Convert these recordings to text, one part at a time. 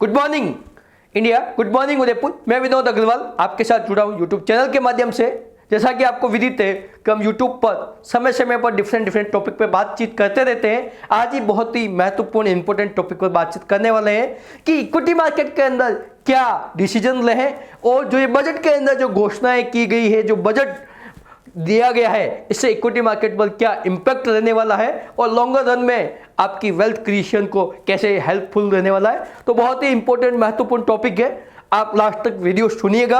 Good morning India, good morning Udaipur. मैं विनोद अग्रवाल आपके साथ जुड़ा हूँ यूट्यूब चैनल के माध्यम से। जैसा कि आपको विदित है कि हम यूट्यूब पर समय समय पर डिफरेंट टॉपिक पर बातचीत करते रहते हैं। आज ही बहुत ही महत्वपूर्ण इंपॉर्टेंट टॉपिक पर बातचीत करने वाले हैं कि इक्विटी मार्केट के अंदर क्या डिसीजन ले हैं और जो ये बजट के अंदर जो घोषणाएं की गई है, जो बजट दिया गया है, इससे इक्विटी मार्केट पर क्या इंपैक्ट रहने वाला है और लॉन्गर रन में आपकी वेल्थ क्रिएशन को कैसे हेल्पफुल रहने वाला है। तो बहुत ही इंपॉर्टेंट महत्वपूर्ण टॉपिक है, आप लास्ट तक वीडियो सुनिएगा।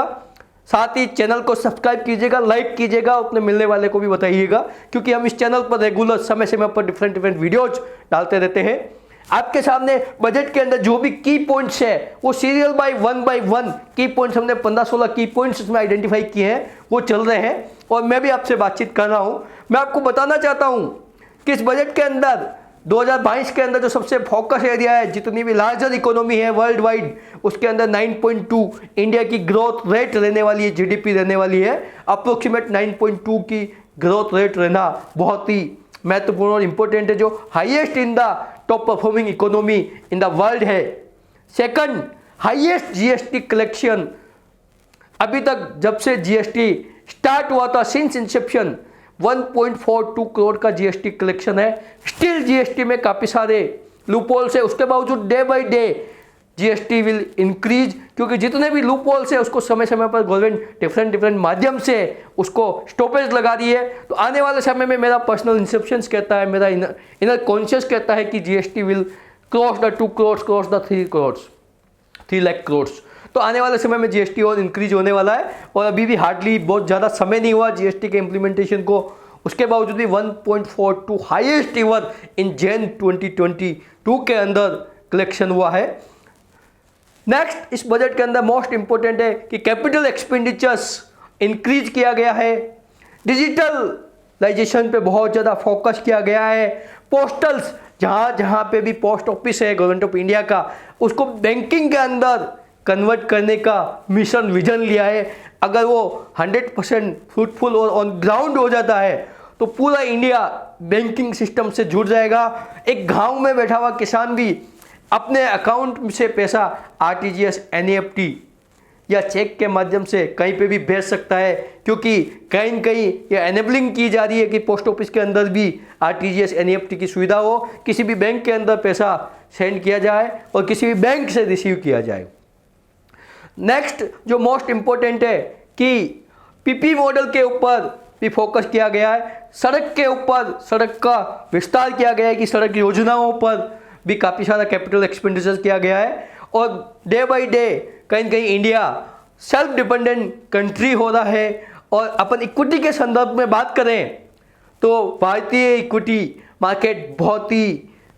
साथ ही चैनल को सब्सक्राइब कीजिएगा, लाइक कीजिएगा, अपने मिलने वाले को भी बताइएगा, क्योंकि हम इस चैनल पर रेगुलर समय समय पर डिफरेंट वीडियोज डालते रहते हैं। आपके सामने बजट के अंदर जो भी की पॉइंट्स है वो सीरियल बाय वन की पॉइंट्स, हमने 15-16 की पॉइंट्स इसमें आइडेंटिफाई किए हैं, वो चल रहे हैं और मैं भी आपसे बातचीत कर रहा हूं। मैं आपको बताना चाहता हूं कि इस बजट के अंदर 2022 के अंदर जो सबसे फोकस एरिया है, जितनी भी लार्जर इकोनॉमी है वर्ल्ड वाइड, उसके अंदर 9.2 इंडिया की ग्रोथ रेट रहने वाली है, जीडीपी रहने वाली है। अप्रोक्सीमेट 9.2 की ग्रोथ रेट रहना बहुत ही महत्वपूर्ण और इंपॉर्टेंट है, जो highest in the top performing economy in the world है। सेकंड, हाईएस्ट जीएसटी कलेक्शन अभी तक जब से जीएसटी स्टार्ट हुआ था, सिंस इंसेप्शन 1.42 करोड़ का जीएसटी कलेक्शन है। स्टिल जीएसटी में काफी सारे लूपहोल्स है, उसके बावजूद day by day GST will increase, क्योंकि जितने भी लूपहोल्स है उसको समय समय पर गवर्नमेंट डिफरेंट माध्यम से उसको स्टॉपेज लगा रही है। तो आने वाले समय में मेरा पर्सनल इंसेप्शंस कहता है, मेरा इनर कॉन्शियस कहता है कि GST will cross the 2 crore, cross the 3 lakh crore. तो आने वाले समय में जीएसटी और इंक्रीज होने वाला है और अभी भी हार्डली बहुत ज़्यादा समय नहीं हुआ जीएसटी के इम्प्लीमेंटेशन को, उसके बावजूद भी 1.42 हाईएस्ट इवर इन जैन 2022 के अंदर कलेक्शन हुआ है। नेक्स्ट, इस बजट के अंदर मोस्ट इंपॉर्टेंट है कि कैपिटल एक्सपेंडिचर्स इंक्रीज किया गया है, डिजिटलाइजेशन पे बहुत ज़्यादा फोकस किया गया है, पोस्टल्स जहाँ पे भी पोस्ट ऑफिस है गवर्नमेंट ऑफ इंडिया का, उसको बैंकिंग के अंदर कन्वर्ट करने का मिशन विजन लिया है। अगर वो 100% फ्रूटफुल और ऑन ग्राउंड हो जाता है तो पूरा इंडिया बैंकिंग सिस्टम से जुड़ जाएगा। एक गांव में बैठा हुआ किसान भी अपने अकाउंट से पैसा आरटीजीएस, एनईएफटी या चेक के माध्यम से कहीं पे भी भेज सकता है, क्योंकि कहीं न कहीं ये एनेबलिंग की जा रही है कि पोस्ट ऑफिस के अंदर भी आरटीजीएस, एनईएफटी की सुविधा हो, किसी भी बैंक के अंदर पैसा सेंड किया जाए और किसी भी बैंक से रिसीव किया जाए। नेक्स्ट, जो मोस्ट इंपॉर्टेंट है कि पीपी मॉडल के ऊपर भी फोकस किया गया है, सड़क के ऊपर सड़क का विस्तार किया गया है कि सड़क योजनाओं पर भी काफ़ी सारा कैपिटल एक्सपेंडिचर किया गया है और डे बाय डे कहीं न कहीं इंडिया सेल्फ डिपेंडेंट कंट्री हो रहा है। और अपन इक्विटी के संदर्भ में बात करें तो भारतीय इक्विटी मार्केट बहुत ही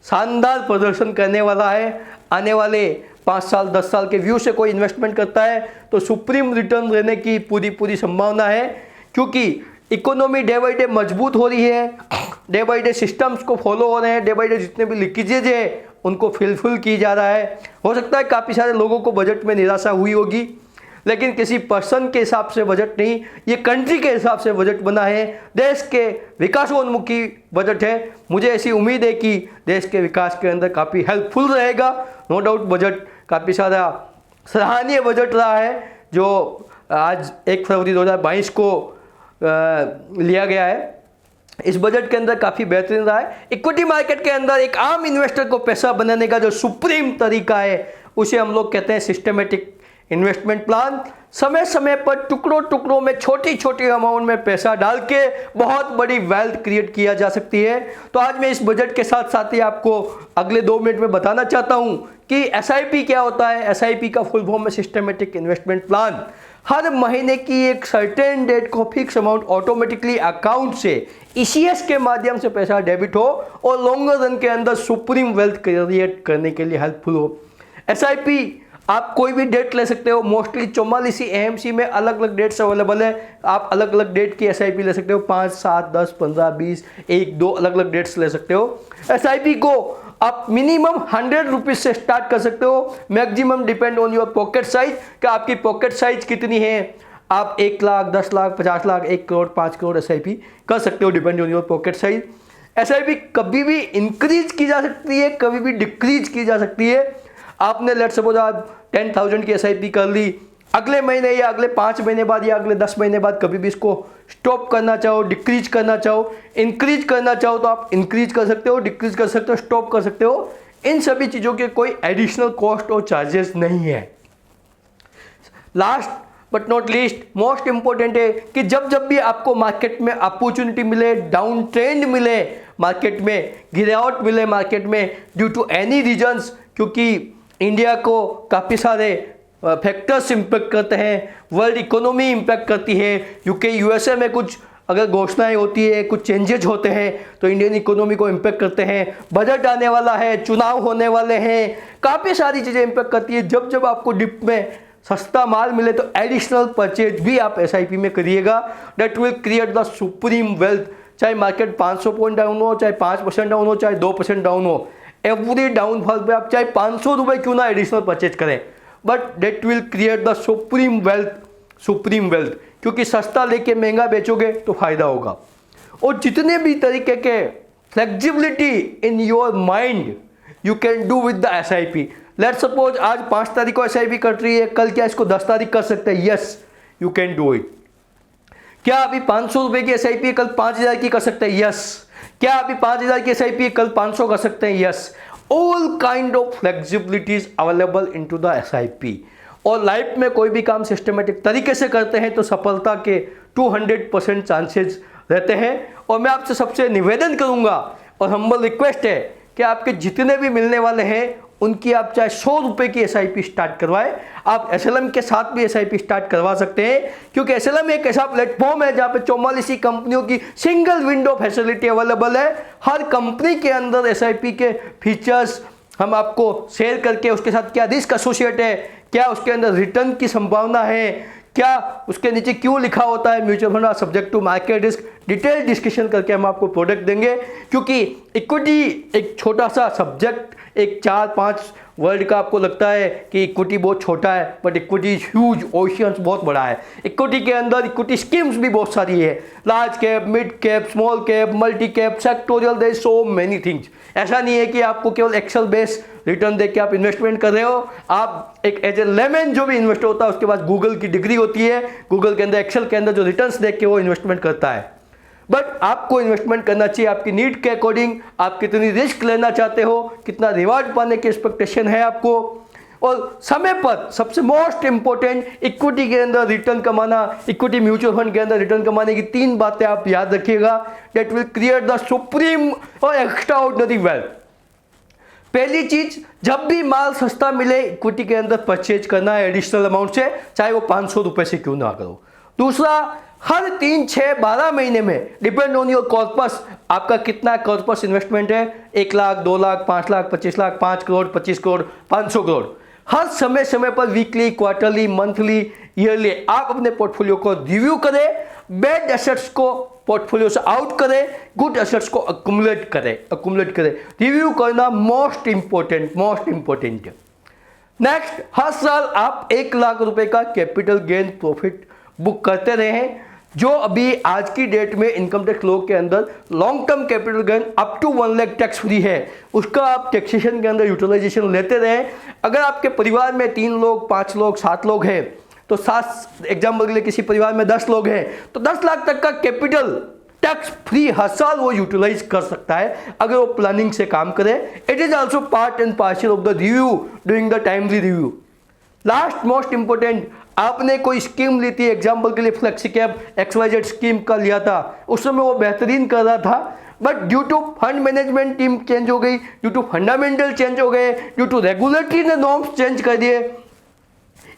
शानदार प्रदर्शन करने वाला है। आने वाले 5 साल 10 साल के व्यू से कोई इन्वेस्टमेंट करता है तो सुप्रीम रिटर्न रहने की पूरी संभावना है, क्योंकि इकोनॉमी डे बाई डे मजबूत हो रही है, डे बाई डे सिस्टम्स को फॉलो हो रहे हैं, डे बाई डे जितने भी लीकेजेज है उनको फिलफिल की जा रहा है। हो सकता है काफ़ी सारे लोगों को बजट में निराशा हुई होगी, लेकिन किसी पर्सन के हिसाब से बजट नहीं, ये कंट्री के हिसाब से बजट बना है, देश के विकासोन्मुखी बजट है। मुझे ऐसी उम्मीद है कि देश के विकास के अंदर काफ़ी हेल्पफुल रहेगा। नो डाउट बजट काफ़ी सारा सराहनीय बजट रहा है जो आज 1 फरवरी 2022 को लिया गया है। इस बजट के अंदर काफ़ी बेहतरीन रहा है। इक्विटी मार्केट के अंदर एक आम इन्वेस्टर को पैसा बनाने का जो सुप्रीम तरीका है उसे हम लोग कहते हैं सिस्टमेटिक इन्वेस्टमेंट प्लान। समय समय पर टुकड़ों में छोटी अमाउंट में पैसा डाल के बहुत बड़ी वेल्थ क्रिएट किया जा सकती है। तो आज मैं इस बजट के साथ ही आपको अगले 2 मिनट में बताना चाहता हूं कि एसआईपी क्या होता है। एसआईपी का फुल फॉर्म है सिस्टमेटिक इन्वेस्टमेंट प्लान। हर महीने की एक सर्टेन डेट को फिक्स अमाउंट ऑटोमेटिकली अकाउंट से ईसीएस के माध्यम से पैसा डेबिट हो और लॉन्गर रन के अंदर सुप्रीम वेल्थ क्रिएट करने के लिए हेल्पफुल हो। एसआईपी आप कोई भी डेट ले सकते हो, मोस्टली 44 एएमसी में अलग अलग डेट्स अवेलेबल है। आप अलग अलग डेट की एसआईपी ले सकते हो, 5, 7, 10, 15, 20, 1, 2 अलग अलग डेट्स ले सकते हो। एसआईपी को आप मिनिमम 100 रुपीज से स्टार्ट कर सकते हो, maximum depend on your pocket size कि आपकी पॉकेट साइज कितनी है। आप 1 लाख, 10 लाख, 50 लाख, 1 करोड़, 5 करोड़ एसआईपी कर सकते हो, depend on your pocket size. SIP कभी भी इंक्रीज की जा सकती है, कभी भी डिक्रीज की जा सकती है। आपने लेट सपोज आप 10,000 की एसआईपी कर ली, अगले महीने या अगले 5 महीने बाद या अगले 10 महीने बाद कभी भी इसको स्टॉप करना चाहो, डिक्रीज करना चाहो, इंक्रीज करना चाहो तो आप इंक्रीज कर सकते हो, डिक्रीज कर सकते हो, स्टॉप कर सकते हो। इन सभी चीज़ों के कोई एडिशनल कॉस्ट और चार्जेस नहीं है। Last but not least most important है कि जब जब भी आपको मार्केट में अपॉर्चुनिटी मिले, डाउन ट्रेंड मिले, मार्केट में गिरावट मिले मार्केट में ड्यू टू एनी रीजंस, क्योंकि इंडिया को काफ़ी सारे फैक्टर्स इम्पैक्ट करते हैं, वर्ल्ड इकोनॉमी इम्पैक्ट करती है, यूके यूएसए में कुछ अगर घोषणाएं होती है, कुछ चेंजेज होते हैं तो इंडियन इकोनॉमी को इम्पैक्ट करते हैं, बजट आने वाला है, चुनाव होने वाले हैं, काफ़ी सारी चीज़ें इम्पैक्ट करती है। जब जब आपको डिप में सस्ता माल मिले तो एडिशनल परचेज भी आप एसआईपी में करिएगा। That will create the supreme wealth. चाहे मार्केट 500 पॉइंट डाउन हो, चाहे 5% डाउन हो, चाहे 2% डाउन हो, एवरी डाउनफॉल पे आप चाहे 500 रुपये क्यों ना एडिशनल परचेज करें, but that will create the supreme wealth, क्योंकि सस्ता लेके महंगा बेचोगे तो फायदा होगा। और जितने भी तरीके के flexibility in your mind you can do with the SIP. Let suppose आज 5 तारीख को एसआईपी कट रही है, कल क्या इसको 10 तारीख कर सकते हैं? Yes, you can do it. क्या अभी 500 रुपये की एसआईपी कल 5,000 की कर सकते हैं? यस। क्या अभी 5,000 की एसआईपी कल 500 कर सकते हैं? Yes. All kind of flexibilities available into the SIP. और लाइफ में कोई भी काम सिस्टमेटिक तरीके से करते हैं तो सफलता के 200% चांसेस रहते हैं। और मैं आपसे सबसे निवेदन करूंगा और हम्बल रिक्वेस्ट है कि आपके जितने भी मिलने वाले हैं उनकी आप चाहे 100 रुपये की एसआईपी स्टार्ट करवाएं। आप एसएलएम के साथ भी एसआईपी स्टार्ट करवा सकते हैं, क्योंकि एसएलएम एक ऐसा प्लेटफॉर्म है जहां पे 44 कंपनियों की सिंगल विंडो फैसिलिटी अवेलेबल है। हर कंपनी के अंदर एसआईपी के फीचर्स हम आपको शेयर करके उसके साथ क्या रिस्क एसोसिएट है, क्या उसके अंदर रिटर्न की संभावना है, क्या उसके नीचे क्यों लिखा होता है mutual fund subject to market risk, detail discussion करके हम आपको प्रोडक्ट देंगे। क्योंकि इक्विटी एक छोटा सा सब्जेक्ट, एक 4-5 वर्ड का आपको लगता है कि इक्विटी बहुत छोटा है, बट इक्विटी ह्यूज ओशियंस बहुत बड़ा है। इक्विटी के अंदर इक्विटी स्कीम्स भी बहुत सारी है, large cap, mid cap, small cap, multi cap, sectorial, there so many things. ऐसा नहीं है कि आपको केवल एक्सेल बेस रिटर्न देख के आप इन्वेस्टमेंट कर रहे हो। आप एक एज ए लेमन जो भी इन्वेस्टर होता है उसके पास गूगल की डिग्री होती है, गूगल के अंदर एक्सेल के अंदर जो रिटर्न्स देख के वो इन्वेस्टमेंट करता है। बट आपको इन्वेस्टमेंट करना चाहिए आपकी नीड के अकॉर्डिंग, आप कितनी रिस्क लेना चाहते हो, कितना रिवार्ड पाने की एक्सपेक्टेशन है आपको, और समय पर सबसे मोस्ट इंपॉर्टेंट इक्विटी के अंदर रिटर्न कमाना, इक्विटी म्यूचुअल फंड के अंदर रिटर्न कमाने की 3 बातें आप याद रखिएगा। That will create the supreme और एक्स्ट्रा ऑर्डिनरी वेल्थ। पहली चीज, जब भी माल सस्ता मिले इक्विटी के अंदर परचेज करना है एडिशनल अमाउंट से, चाहे वो 500 रुपए से क्यों ना करो। दूसरा, हर 3, 6, 12 महीने में डिपेंड ऑन योर कॉर्पस, आपका कितना कॉर्पस इन्वेस्टमेंट है, 1 लाख, 2 लाख, 5 लाख, 25 लाख, 5 करोड़, 25 करोड़, 500 करोड़, हर समय समय पर वीकली, क्वार्टरली, मंथली, ईयरली आप अपने पोर्टफोलियो को रिव्यू करें, बैड एसेट्स को पोर्टफोलियो से आउट करें, गुड एसेट्स को अक्यूमुलेट करें। रिव्यू करना मोस्ट इंपॉर्टेंट है। नेक्स्ट, हर साल आप 1 लाख रुपए का कैपिटल गेन प्रॉफिट बुक करते रहे हैं, जो अभी आज की डेट में इनकम टैक्स लॉ के अंदर long term capital gain up to 1 lakh tax free है, उसका आप टैक्सेशन के अंदर यूटिलाइजेशन लेते रहे। अगर आपके परिवार में 3 लोग, 5 लोग, 7 लोग हैं, तो 7 एग्जाम्पल के लिए किसी परिवार में 10 लोग हैं, तो 10 लाख तक का कैपिटल टैक्स फ्री हर साल वो यूटिलाइज कर सकता है अगर वो प्लानिंग से काम करे। It is also part and parcel of the review, doing the timely review. Last most important, आपने कोई स्कीम ली थी, एग्जाम्पल के लिए फ्लेक्सी कैप XYZ स्कीम का लिया था, उस समय वो बेहतरीन कर रहा था, but due to fund management team change हो गई, ड्यू टू फंडामेंटल चेंज हो गए, ड्यू टू रेगुलेटरी ने नॉर्म्स चेंज कर दिए,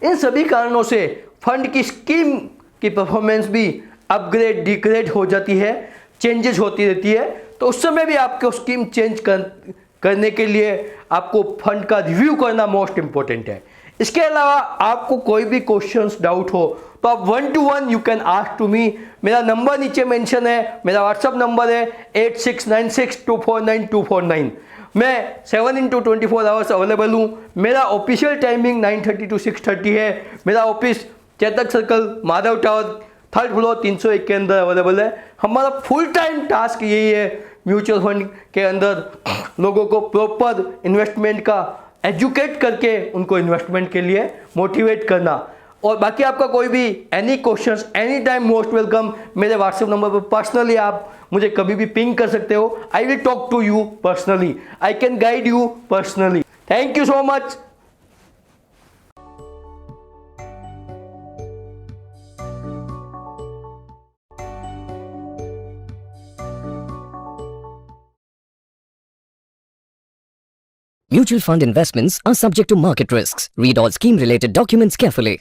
इन सभी कारणों से फंड की स्कीम की परफॉर्मेंस भी अपग्रेड डिग्रेड हो जाती है, चेंजेस होती रहती है। तो उस समय भी आपको स्कीम चेंज करने के लिए आपको फंड का रिव्यू करना मोस्ट इंपॉर्टेंट है। इसके अलावा आपको कोई भी क्वेश्चंस डाउट हो तो आप 1-to-1 you can ask to me. मेरा नंबर नीचे मेंशन है, मेरा व्हाट्सअप नंबर है 8696249249। मैं 7/24 आवर्स अवेलेबल हूँ। मेरा ऑफिशियल टाइमिंग 9:30 to 6:30 है। मेरा office Chetak circle, Madhav tower, 3rd floor 301 के अंदर अवेलेबल है। हमारा फुल टाइम टास्क यही है, म्यूचुअल फंड के अंदर लोगों को प्रॉपर इन्वेस्टमेंट का एजुकेट करके उनको इन्वेस्टमेंट के लिए मोटिवेट करना। और बाकी आपका कोई भी any questions any time most welcome, मेरे व्हाट्सएप नंबर पर पर्सनली आप मुझे कभी भी पिंग कर सकते हो। I will talk to you personally, I can guide you personally. Thank you so much. Mutual fund investments are subject to market risks. Read all scheme-related documents carefully.